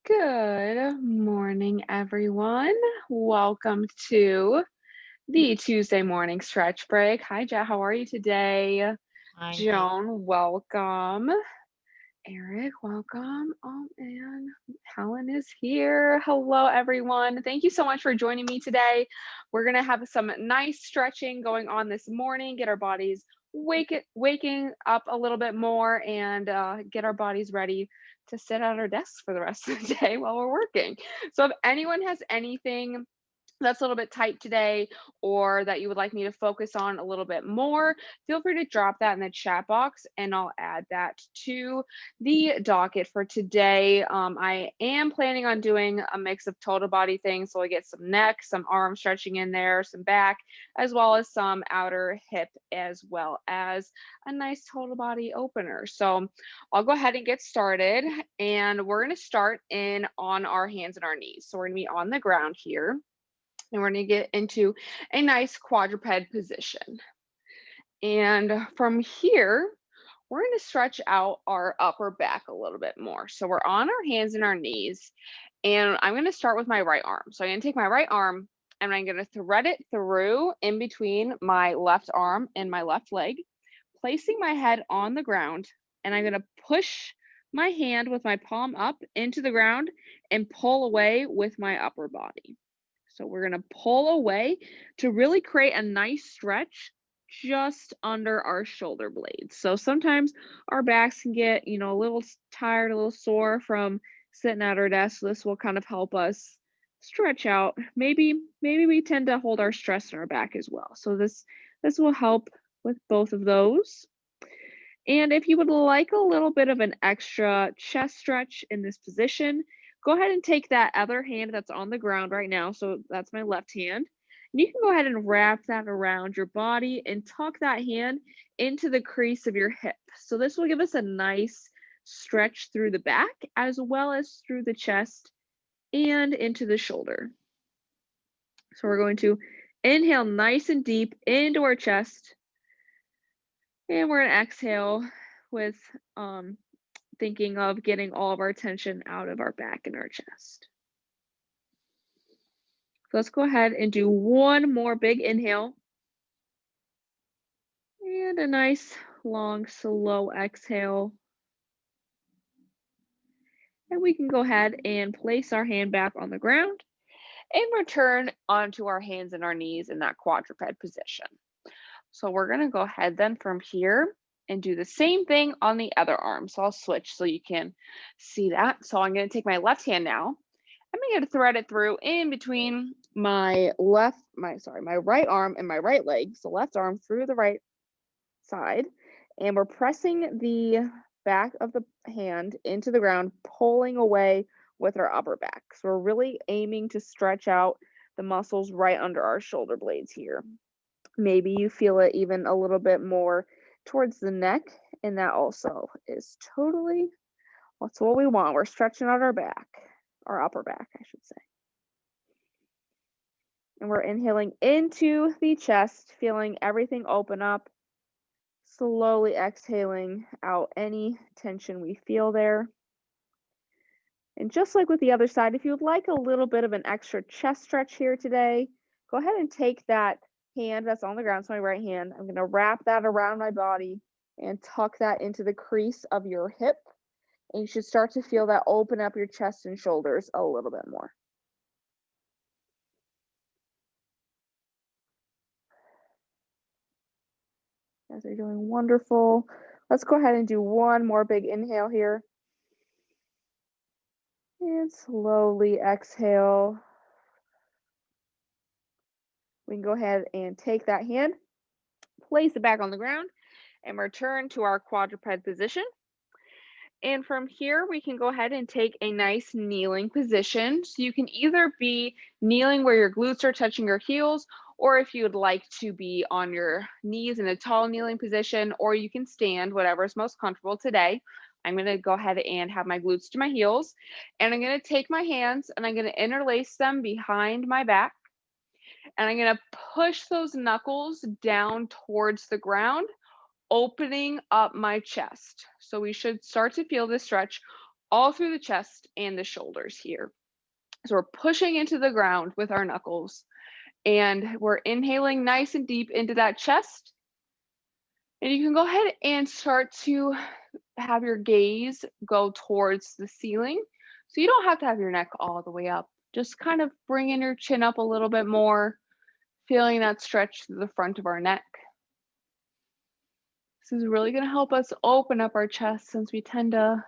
Good morning, everyone. Welcome to the Tuesday morning stretch break. Hi, Jet. How are you today? I'm good. Joan, welcome. Eric, welcome. Oh, and Helen is here. Hello, everyone. Thank you so much for joining me today. We're going to have some nice stretching going on this morning, get our bodies waking up a little bit more, and get our bodies ready to sit at our desks for the rest of the day while we're working. So, if anyone has anything that's a little bit tight today or that you would like me to focus on a little bit more, feel free to drop that in the chat box and I'll add that to the docket for today. I am planning on doing a mix of total body things. So I get some neck, some arm stretching in there, some back, as well as some outer hip, as well as a nice total body opener. So I'll go ahead and get started. And we're going to start in on our hands and our knees. So we're going to be on the ground here and we're going to get into a nice quadruped position. And from here, we're going to stretch out our upper back a little bit more. So we're on our hands and our knees, and I'm going to start with my right arm. So I'm going to take my right arm and I'm going to thread it through in between my left arm and my left leg, placing my head on the ground, and I'm going to push my hand with my palm up into the ground and pull away with my upper body. So we're going to pull away to really create a nice stretch just under our shoulder blades. So sometimes our backs can get, a little tired, a little sore from sitting at our desk. So this will kind of help us stretch out. Maybe we tend to hold our stress in our back as well. So this will help with both of those. And if you would like a little bit of an extra chest stretch in this position, go ahead and take that other hand that's on the ground right now. So that's my left hand. And you can go ahead and wrap that around your body and tuck that hand into the crease of your hip. So this will give us a nice stretch through the back as well as through the chest and into the shoulder. So we're going to inhale nice and deep into our chest. And we're going to exhale with thinking of getting all of our tension out of our back and our chest. So let's go ahead and do one more big inhale and a nice long slow exhale. And we can go ahead and place our hand back on the ground and return onto our hands and our knees in that quadruped position. So we're going to go ahead then from here and do the same thing on the other arm. So I'll switch so you can see that. So I'm going to take my left hand now. I'm going to thread it through in between my right arm and my right leg. So left arm through the right side. And we're pressing the back of the hand into the ground, pulling away with our upper back. So we're really aiming to stretch out the muscles right under our shoulder blades here. Maybe you feel it even a little bit more towards the neck, and that also is totally that's what we want. We're stretching out our back, our upper back, I should say. And we're inhaling into the chest, feeling everything open up, slowly exhaling out any tension we feel there. And just like with the other side, if you would like a little bit of an extra chest stretch here today, go ahead and take that hand that's on the ground, so my right hand, I'm going to wrap that around my body and tuck that into the crease of your hip. And you should start to feel that open up your chest and shoulders a little bit more. You guys are doing wonderful. Let's go ahead and do one more big inhale here. And slowly exhale. We can go ahead and take that hand, place it back on the ground, and return to our quadruped position. And from here, we can go ahead and take a nice kneeling position. So you can either be kneeling where your glutes are touching your heels, or if you would like to be on your knees in a tall kneeling position, or you can stand, whatever is most comfortable today. I'm going to go ahead and have my glutes to my heels, and I'm going to take my hands and I'm going to interlace them behind my back, and I'm going to push those knuckles down towards the ground, opening up my chest. So we should start to feel this stretch all through the chest and the shoulders here. So we're pushing into the ground with our knuckles, and we're inhaling nice and deep into that chest. And you can go ahead and start to have your gaze go towards the ceiling. So you don't have to have your neck all the way up. Just kind of bringing your chin up a little bit more, feeling that stretch through the front of our neck. This is really going to help us open up our chest since we tend to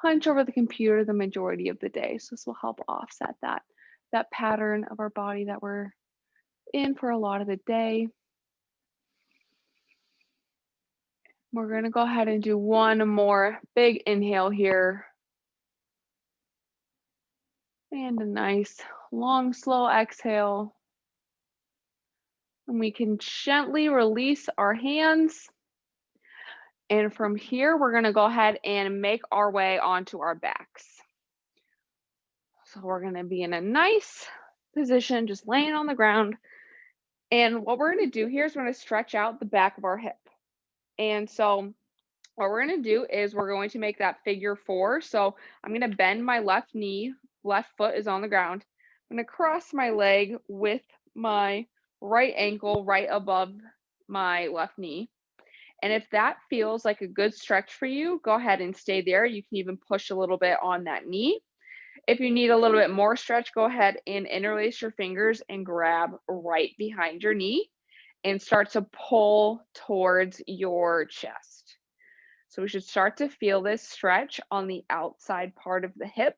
hunch over the computer the majority of the day. So this will help offset that pattern of our body that we're in for a lot of the day. We're going to go ahead and do one more big inhale here. And a nice long, slow exhale. And we can gently release our hands. And from here, we're going to go ahead and make our way onto our backs. So we're going to be in a nice position, just laying on the ground. And what we're going to do here is we're going to stretch out the back of our hip. And so what we're going to do is we're going to make that figure 4. So I'm going to bend my left knee, left foot is on the ground. I'm going to cross my leg with my right ankle right above my left knee. And if that feels like a good stretch for you, go ahead and stay there. You can even push a little bit on that knee. If you need a little bit more stretch, go ahead and interlace your fingers and grab right behind your knee and start to pull towards your chest. So we should start to feel this stretch on the outside part of the hip,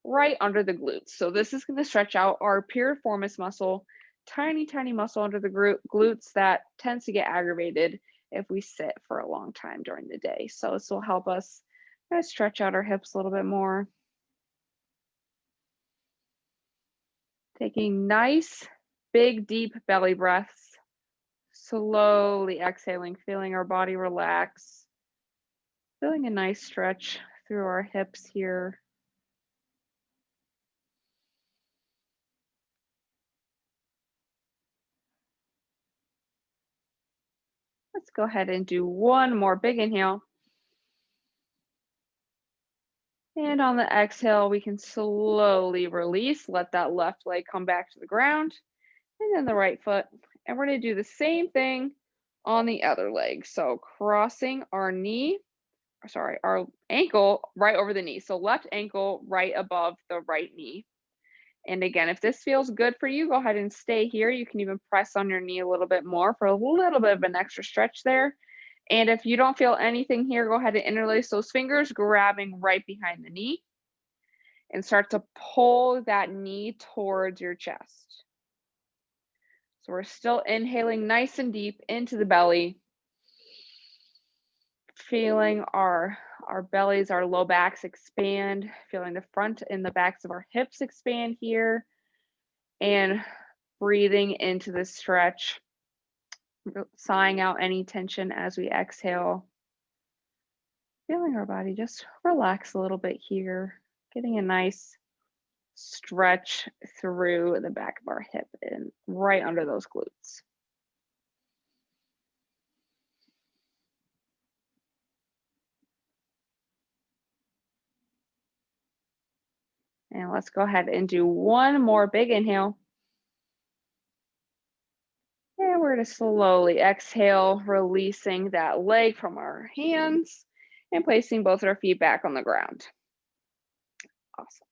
right under the glutes. So this is going to stretch out our piriformis muscle, tiny, tiny muscle under the glutes that tends to get aggravated if we sit for a long time during the day. So this will help us kind of stretch out our hips a little bit more. Taking nice, big, deep belly breaths. Slowly exhaling, feeling our body relax. Feeling a nice stretch through our hips here. Let's go ahead and do one more big inhale. And on the exhale, we can slowly release, let that left leg come back to the ground, and then the right foot. And we're going to do the same thing on the other leg. So crossing our our ankle right over the knee. So left ankle right above the right knee. And again, if this feels good for you, go ahead and stay here. You can even press on your knee a little bit more for a little bit of an extra stretch there. And if you don't feel anything here, go ahead and interlace those fingers, grabbing right behind the knee, and start to pull that knee towards your chest. So we're still inhaling nice and deep into the belly, feeling our bellies, our low backs expand, feeling the front and the backs of our hips expand here, and breathing into the stretch, sighing out any tension as we exhale. Feeling our body just relax a little bit here, getting a nice stretch through the back of our hip and right under those glutes. And let's go ahead and do one more big inhale. And we're going to slowly exhale, releasing that leg from our hands and placing both our feet back on the ground. Awesome.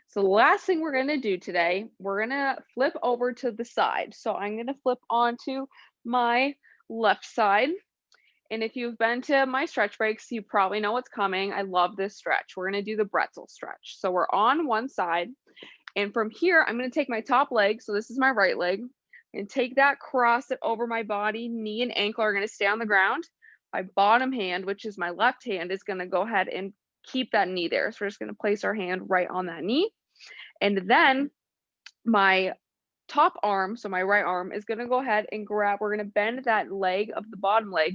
So the last thing we're going to do today, we're going to flip over to the side. So I'm going to flip onto my left side. And if you've been to my stretch breaks, you probably know what's coming. I love this stretch. We're going to do the pretzel stretch. So we're on one side. And from here, I'm going to take my top leg. So this is my right leg. And take that, cross it over my body. Knee and ankle are going to stay on the ground. My bottom hand, which is my left hand, is going to go ahead and keep that knee there. So we're just going to place our hand right on that knee. And then my top arm, so my right arm, is going to go ahead and grab, we're going to bend that leg of the bottom leg.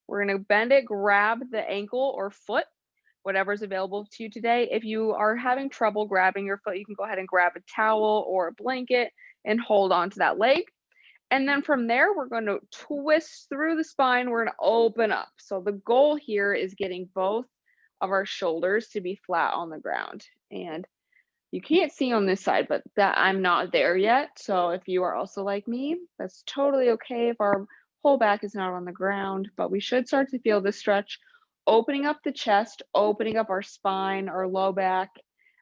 We're going to bend it, grab the ankle or foot, whatever's available to you today. If you are having trouble grabbing your foot, you can go ahead and grab a towel or a blanket and hold on to that leg. And then from there, we're going to twist through the spine. We're going to open up. So the goal here is getting both of our shoulders to be flat on the ground. And you can't see on this side, but that I'm not there yet. So if you are also like me, that's totally okay if our whole back is not on the ground, but we should start to feel the stretch, opening up the chest, opening up our spine, our low back,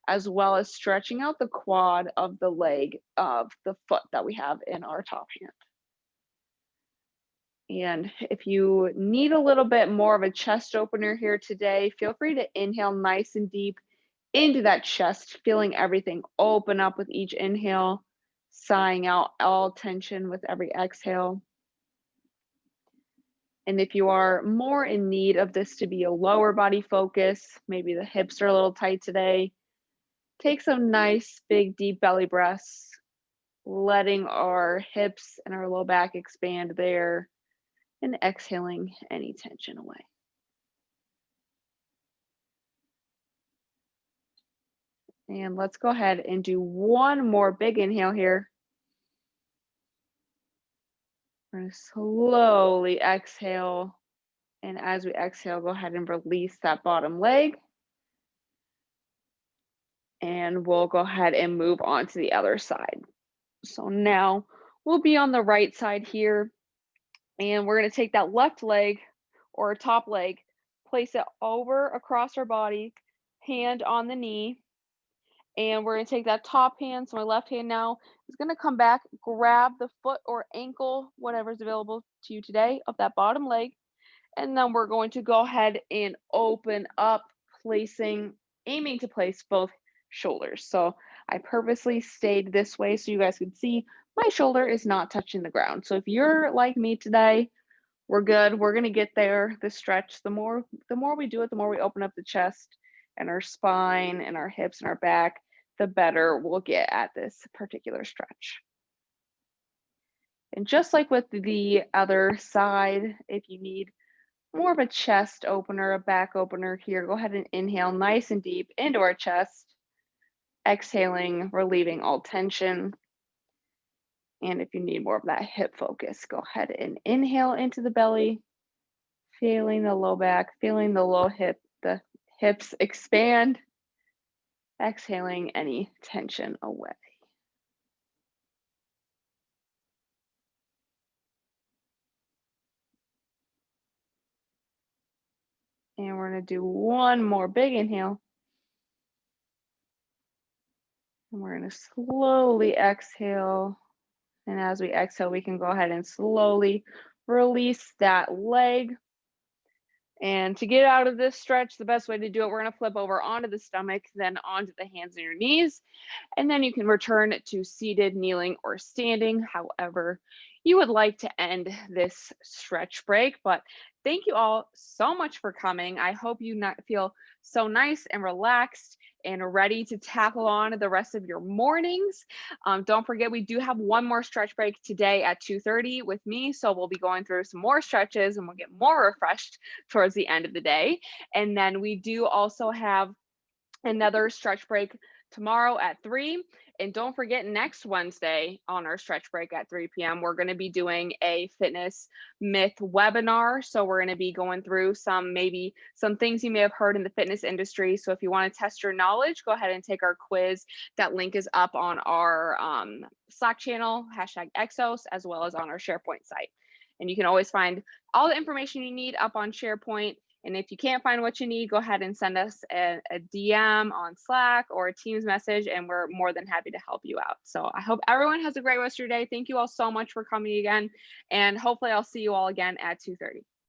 as well as stretching out the quad of the leg of the foot that we have in our top hand. And if you need a little bit more of a chest opener here today, feel free to inhale nice and deep into that chest, feeling everything open up with each inhale, sighing out all tension with every exhale. And if you are more in need of this to be a lower body focus, maybe the hips are a little tight today, take some nice, big, deep belly breaths, letting our hips and our low back expand there and exhaling any tension away. And let's go ahead and do one more big inhale here. We're going to slowly exhale. And as we exhale, go ahead and release that bottom leg. And we'll go ahead and move on to the other side. So now we'll be on the right side here. And we're going to take that left leg or top leg, place it over across our body, hand on the knee. And we're going to take that top hand. So my left hand now is going to come back, grab the foot or ankle, whatever's available to you today, of that bottom leg. And then we're going to go ahead and open up, aiming to place both shoulders. So I purposely stayed this way so you guys could see my shoulder is not touching the ground. So if you're like me today, we're good. We're going to get there. The stretch, the more we do it, the more we open up the chest and our spine and our hips and our back, the better we'll get at this particular stretch. And just like with the other side, if you need more of a chest opener, a back opener here, go ahead and inhale nice and deep into our chest, exhaling, relieving all tension. And if you need more of that hip focus, go ahead and inhale into the belly, feeling the low back, feeling the low hip, the hips expand, exhaling any tension away. And we're going to do one more big inhale. And we're going to slowly exhale. And as we exhale, we can go ahead and slowly release that leg. And to get out of this stretch, the best way to do it, we're going to flip over onto the stomach, then onto the hands and your knees. And then you can return to seated, kneeling, or standing, however you would like to end this stretch break. But thank you all so much for coming. I hope you feel so nice and relaxed and ready to tackle on the rest of your mornings. Don't forget, we do have one more stretch break today at 2:30 with me. So we'll be going through some more stretches and we'll get more refreshed towards the end of the day. And then we do also have another stretch break tomorrow at 3. And don't forget, next Wednesday on our stretch break at 3 p.m., we're going to be doing a fitness myth webinar. So we're going to be going through maybe some things you may have heard in the fitness industry. So if you want to test your knowledge, go ahead and take our quiz. That link is up on our Slack channel, #Exos, as well as on our SharePoint site. And you can always find all the information you need up on SharePoint. And if you can't find what you need, go ahead and send us a DM on Slack or a Teams message, and we're more than happy to help you out. So I hope everyone has a great rest of your day. Thank you all so much for coming again, and hopefully I'll see you all again at 2:30.